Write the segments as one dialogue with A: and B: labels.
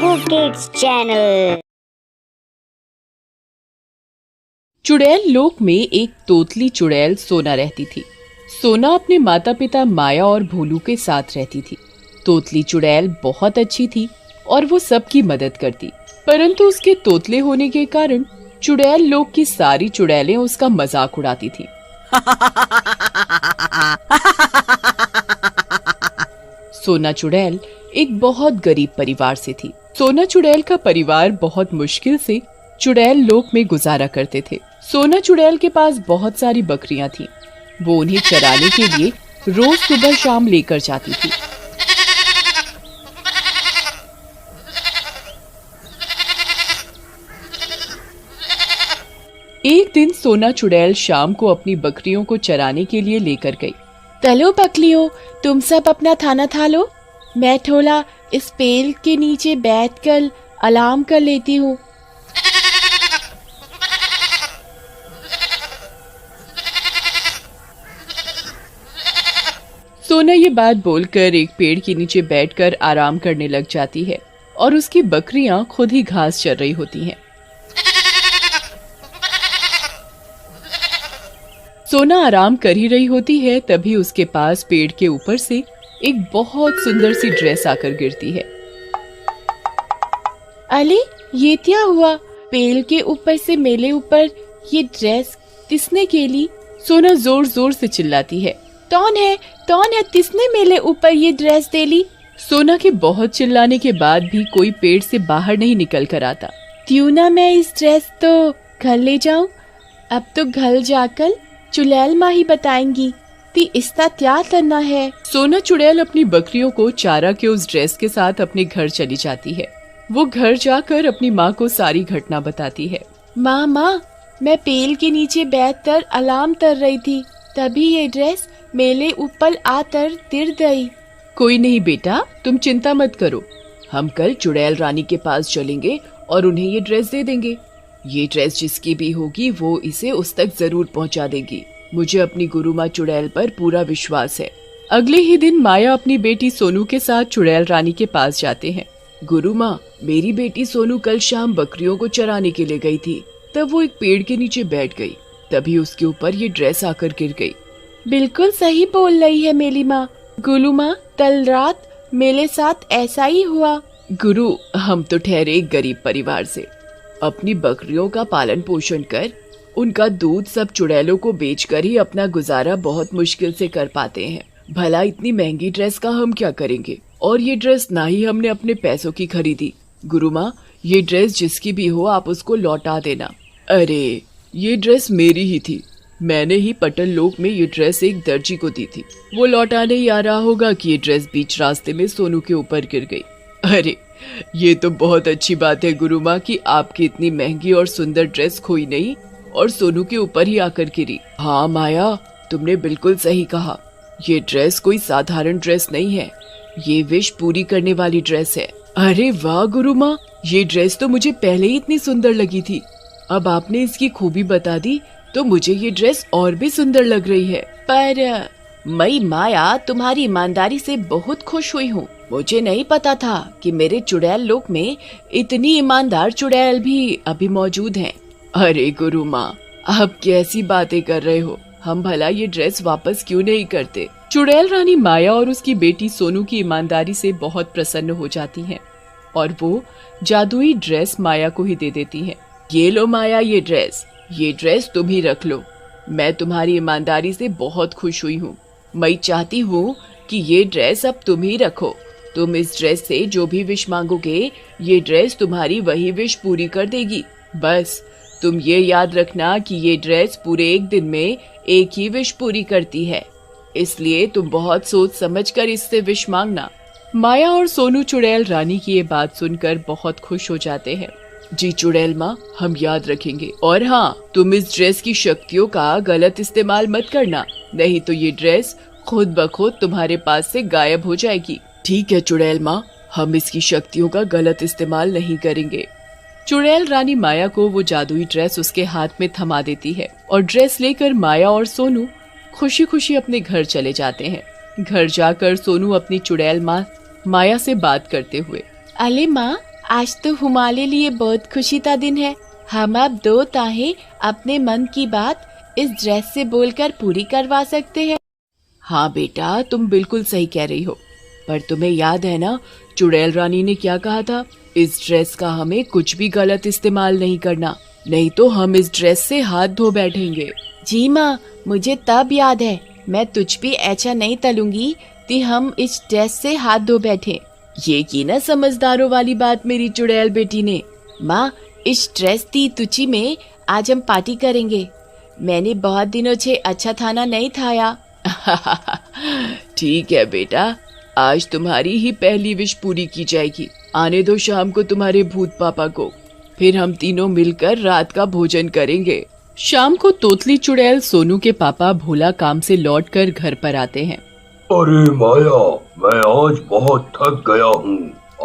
A: Kuku kids channel.
B: चुड़ैल लोक में एक तोतली चुड़ैल सोना रहती थी। सोना अपने माता पिता माया और भोलू के साथ रहती थी। तोतली चुड़ैल बहुत अच्छी थी और वो सबकी मदद करती, परंतु उसके तोतले होने के कारण चुड़ैल लोक की सारी चुड़ैलें उसका मजाक उड़ाती थी। सोना चुड़ैल एक बहुत गरीब परिवार से थी। सोना चुड़ैल का परिवार बहुत मुश्किल से चुड़ैल लोक में गुजारा करते थे। सोना चुड़ैल के पास बहुत सारी बकरियां थीं। वो उन्हें चराने के लिए रोज सुबह शाम लेकर जाती थी। एक दिन सोना चुड़ैल शाम को अपनी बकरियों को चराने के लिए लेकर गई।
C: चलो बकलियों, तुम सब अपना खाना खा लो, मैं थोड़ा इस पेड़ के नीचे बैठकर आराम कर लेती हूँ।
B: सोना ये बात बोलकर एक पेड़ के नीचे बैठकर आराम करने लग जाती है और उसकी बकरियां खुद ही घास चर रही होती हैं। सोना आराम कर ही रही होती है, तभी उसके पास पेड़ के ऊपर से एक बहुत सुंदर सी ड्रेस आकर गिरती है।
C: अरे ये क्या हुआ? पेड़ के ऊपर से मेरे ऊपर ये ड्रेस किसने खेली?
B: सोना जोर जोर से चिल्लाती है।
C: कौन है किसने मेरे ऊपर ये ड्रेस दे ली?
B: सोना के बहुत चिल्लाने के बाद भी कोई पेड़ से बाहर नहीं निकल कर आता।
C: क्यों ना मैं इस ड्रेस तो घर ले जाऊं? अब तो घर जाकर चुड़ैल माँ ही बताएंगी कि इसका क्या करना है।
B: सोना चुड़ैल अपनी बकरियों को चारा के उस ड्रेस के साथ अपने घर चली जाती है। वो घर जाकर अपनी माँ को सारी घटना बताती है।
C: माँ, मैं पेड़ के नीचे बैठकर आराम कर रही थी, तभी ये ड्रेस मेरे ऊपर आकर गिर गई।
B: कोई नहीं बेटा, तुम चिंता मत करो, हम कल चुड़ैल रानी के पास चलेंगे और उन्हें ये ड्रेस दे देंगे। ये ड्रेस जिसकी भी होगी वो इसे उस तक जरूर पहुंचा देगी। मुझे अपनी गुरु माँ चुड़ैल पर पूरा विश्वास है। अगले ही दिन माया अपनी बेटी सोनू के साथ चुड़ैल रानी के पास जाते हैं। गुरु माँ, मेरी बेटी सोनू कल शाम बकरियों को चराने के लिए गई थी, तब वो एक पेड़ के नीचे बैठ गई, तभी उसके ऊपर ये ड्रेस आकर गिर गई।
C: बिल्कुल सही बोल रही है मेरी माँ। गुरु माँ, कल रात मेरे साथ ऐसा ही हुआ।
B: गुरु, हम तो ठहरे एक गरीब परिवार से, अपनी बकरियों का पालन पोषण कर उनका दूध सब चुड़ैलों को बेचकर ही अपना गुजारा बहुत मुश्किल से कर पाते हैं। भला इतनी महंगी ड्रेस का हम क्या करेंगे? और ये ड्रेस ना ही हमने अपने पैसों की खरीदी। गुरु माँ, ये ड्रेस जिसकी भी हो आप उसको लौटा देना। अरे, ये ड्रेस मेरी ही थी, मैंने ही पटल लोक में ये ड्रेस एक दर्जी को दी थी। वो लौटाने ही आ रहा होगा कि ये ड्रेस बीच रास्ते में सोनू के ऊपर गिर गई। अरे, ये तो बहुत अच्छी बात है गुरु माँ कि आपकी इतनी महंगी और सुंदर ड्रेस खोई नहीं और सोनू के ऊपर ही आकर गिरी। हाँ माया, तुमने बिल्कुल सही कहा, ये ड्रेस कोई साधारण ड्रेस नहीं है, ये विश पूरी करने वाली ड्रेस है। अरे वाह गुरु माँ, ये ड्रेस तो मुझे पहले ही इतनी सुंदर लगी थी, अब आपने इसकी खूबी बता दी तो मुझे ये ड्रेस और भी सुंदर लग रही है।
C: पर मैं माया तुम्हारी ईमानदारी से बहुत खुश हुई हूँ। मुझे नहीं पता था कि मेरे चुड़ैल लोक में इतनी ईमानदार चुड़ैल भी अभी मौजूद हैं।
B: अरे गुरु माँ, आप कैसी बातें कर रहे हो, हम भला ये ड्रेस वापस क्यों नहीं करते? चुड़ैल रानी माया और उसकी बेटी सोनू की ईमानदारी से बहुत प्रसन्न हो जाती हैं और वो जादुई ड्रेस माया को ही दे देती हैं। ये लो माया, ये ड्रेस तुम ही रख लो। मैं तुम्हारी ईमानदारी से बहुत खुश हुई हूँ। मैं चाहती हूँ कि ये ड्रेस अब तुम ही रखो। तुम इस ड्रेस से जो भी विश मांगोगे, ये ड्रेस तुम्हारी वही विश पूरी कर देगी। बस तुम ये याद रखना कि ये ड्रेस पूरे एक दिन में एक ही विश पूरी करती है, इसलिए तुम बहुत सोच समझ कर इससे विश मांगना। माया और सोनू चुड़ैल रानी की ये बात सुनकर बहुत खुश हो जाते हैं। जी चुड़ैल माँ, हम याद रखेंगे। और हाँ, तुम इस ड्रेस की शक्तियों का गलत इस्तेमाल मत करना, नहीं तो ये ड्रेस खुद ब खुद तुम्हारे पास से गायब हो जाएगी। ठीक है चुड़ैल माँ, हम इसकी शक्तियों का गलत इस्तेमाल नहीं करेंगे। चुड़ैल रानी माया को वो जादुई ड्रेस उसके हाथ में थमा देती है और ड्रेस लेकर माया और सोनू खुशी खुशी अपने घर चले जाते हैं। घर जाकर सोनू अपनी चुड़ैल माँ माया से बात करते हुए,
C: अरे माँ, आज तो हमारे लिए बहुत खुशी का दिन है। हम अब दो ताहे अपने मन की बात इस ड्रेस से बोलकर पूरी करवा सकते हैं।
B: हाँ बेटा, तुम बिल्कुल सही कह रही हो। पर तुम्हें याद है ना चुड़ैल रानी ने क्या कहा था? इस ड्रेस का हमें कुछ भी गलत इस्तेमाल नहीं करना, नहीं तो हम इस ड्रेस से हाथ धो बैठेंगे।
C: जी माँ, मुझे तब याद है। मैं तुझ भी ऐसा नहीं तलूंगी कि हम इस ड्रेस से हाथ धो बैठे।
B: ये की ना समझदारों वाली बात मेरी चुड़ैल बेटी ने।
C: माँ, इस ड्रेस की तुची में आज हम पार्टी करेंगे। मैंने बहुत दिनों से अच्छा खाना नहीं खाया।
B: ठीक है बेटा, आज तुम्हारी ही पहली विश पूरी की जाएगी। आने दो शाम को तुम्हारे भूत पापा को, फिर हम तीनों मिलकर रात का भोजन करेंगे। शाम को तोतली चुड़ैल सोनू के पापा भोला काम से लौटकर घर पर आते हैं।
D: अरे माया, मैं आज बहुत थक गया हूँ।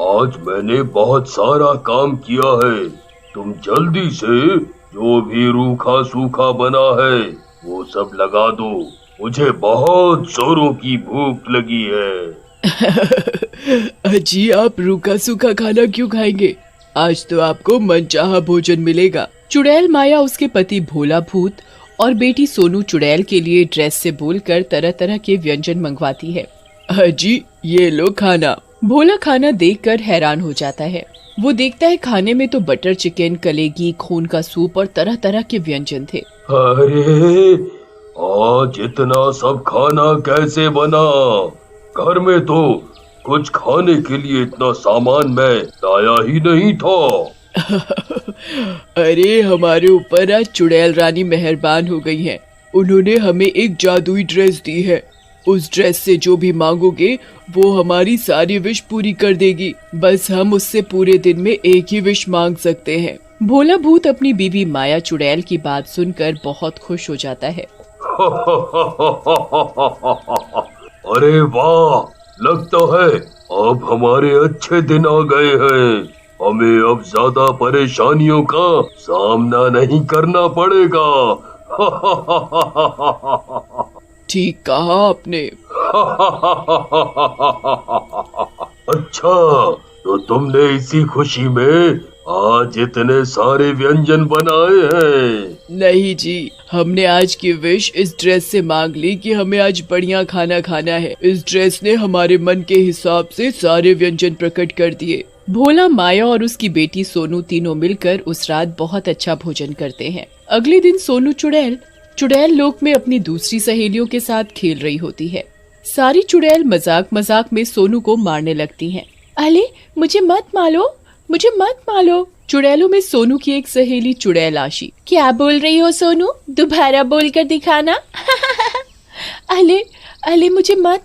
D: आज मैंने बहुत सारा काम किया है। तुम जल्दी से जो भी रूखा सूखा बना है वो सब लगा दो। मुझे बहुत जोरों की भूख लगी है।
B: अजी, आप रूखा सूखा खाना क्यों खाएंगे? आज तो आपको मनचाहा भोजन मिलेगा। चुड़ैल माया उसके पति भोला भूत और बेटी सोनू चुड़ैल के लिए ड्रेस से बोलकर तरह तरह के व्यंजन मंगवाती है। अजी, ये लो खाना। भोला खाना देखकर हैरान हो जाता है। वो देखता है खाने में तो बटर चिकन, कलेगी, खून का सूप और तरह तरह के व्यंजन थे।
D: अरे, आज इतना सब खाना कैसे बना? घर में तो कुछ खाने के लिए इतना सामान मैं लाया ही नहीं था।
B: अरे, हमारे ऊपर आज चुड़ैल रानी मेहरबान हो गई हैं। उन्होंने हमें एक जादुई ड्रेस दी है। उस ड्रेस से जो भी मांगोगे वो हमारी सारी विश पूरी कर देगी। बस हम उससे पूरे दिन में एक ही विश मांग सकते हैं। भोला भूत अपनी बीवी माया चुड़ैल की बात सुनकर बहुत खुश हो जाता है।
D: अरे वाह, लगता है अब हमारे अच्छे दिन आ गए हैं। हमें अब ज्यादा परेशानियों का सामना नहीं करना पड़ेगा।
B: ठीक कहा आपने।
D: अच्छा, तो तुमने इसी खुशी में आज इतने सारे व्यंजन बनाए हैं?
B: नहीं जी, हमने आज की विश इस ड्रेस से मांग ली कि हमें आज बढ़िया खाना खाना है। इस ड्रेस ने हमारे मन के हिसाब से सारे व्यंजन प्रकट कर दिए। भोला, माया और उसकी बेटी सोनू तीनों मिलकर उस रात बहुत अच्छा भोजन करते हैं। अगले दिन सोनू चुड़ैल लोक में अपनी दूसरी सहेलियों के साथ खेल रही होती है। सारी चुड़ैल मजाक मजाक में सोनू को मारने लगती हैं।
C: अले, मुझे मत मारो।
B: चुड़ैलों में सोनू की एक सहेली चुड़ैल आशी।
C: क्या बोल रही हो सोनू? दोबारा बोल कर दिखाना। अले, मुझे मत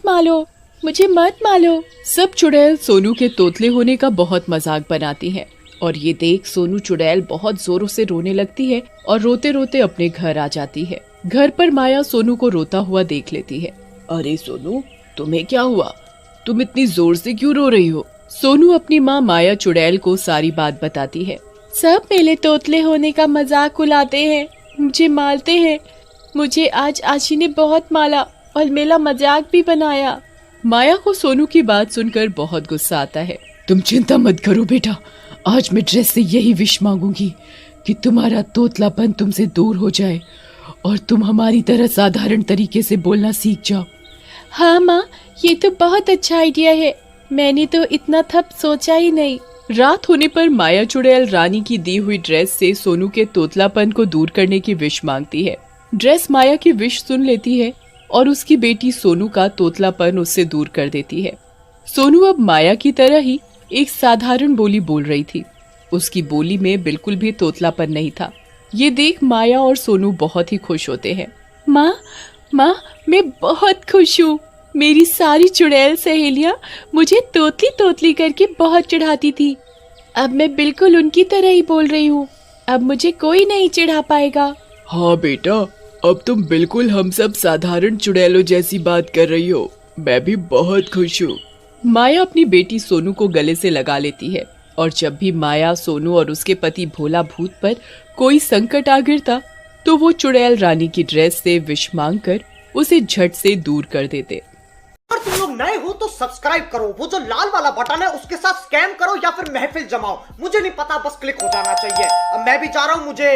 C: मारो।
B: सब चुड़ैल सोनू के तोतले होने का बहुत मजाक बनाती हैं और ये देख सोनू चुड़ैल बहुत जोरों से रोने लगती है और रोते रोते अपने घर आ जाती है। घर पर माया सोनू को रोता हुआ देख लेती है। अरे सोनू, तुम्हें क्या हुआ? तुम इतनी जोर से क्यों रो रही हो? सोनू अपनी माँ माया चुड़ैल को सारी बात बताती है।
C: सब मेरे तोतले होने का मजाक उड़ाते हैं, मुझे मारते हैं। मुझे आज आशी ने बहुत मारा और मेरा मजाक भी बनाया।
B: माया को सोनू की बात सुनकर बहुत गुस्सा आता है। तुम चिंता मत करो बेटा, आज मैं ड्रेस से यही विश मांगूंगी कि तुम्हारा तोतलापन तुमसे दूर हो जाए और तुम हमारी तरह साधारण तरीके से बोलना सीख जाओ।
C: हाँ माँ, ये तो बहुत अच्छा आइडिया है। मैंने तो इतना थप सोचा ही नहीं।
B: रात होने पर माया चुड़ैल रानी की दी हुई ड्रेस से सोनू के तोतलापन को दूर करने की विश मांगती है। ड्रेस माया की विश सुन लेती है और उसकी बेटी सोनू का तोतलापन उससे दूर कर देती है। सोनू अब माया की तरह ही एक साधारण बोली बोल रही थी। उसकी बोली में बिल्कुल भी तोतलापन नहीं था। ये देख माया और सोनू बहुत ही खुश होते हैं।
C: माँ, मैं बहुत खुश हूँ। मेरी सारी चुड़ैल सहेलियाँ मुझे तोतली करके बहुत चिढ़ाती थी। अब मैं बिल्कुल उनकी तरह ही बोल रही हूँ। अब मुझे कोई नहीं चिढ़ा पाएगा।
B: हाँ बेटा, अब तुम बिल्कुल हम सब साधारण चुड़ैलों जैसी बात कर रही हो। मैं भी बहुत खुश हूँ। माया अपनी बेटी सोनू को गले से लगा लेती है और जब भी माया, सोनू और उसके पति भोला भूत पर कोई संकट आ गिरता तो वो चुड़ैल रानी की ड्रेस से विश मांगकर उसे झट से दूर कर देते।
E: अगर तुम लोग नए हो तो सब्सक्राइब करो, वो जो लाल वाला बटन है उसके साथ स्कैम करो या फिर महफिल जमाओ, मुझे नहीं पता, बस क्लिक हो जाना चाहिए। अब मैं भी जा रहा हूँ, मुझे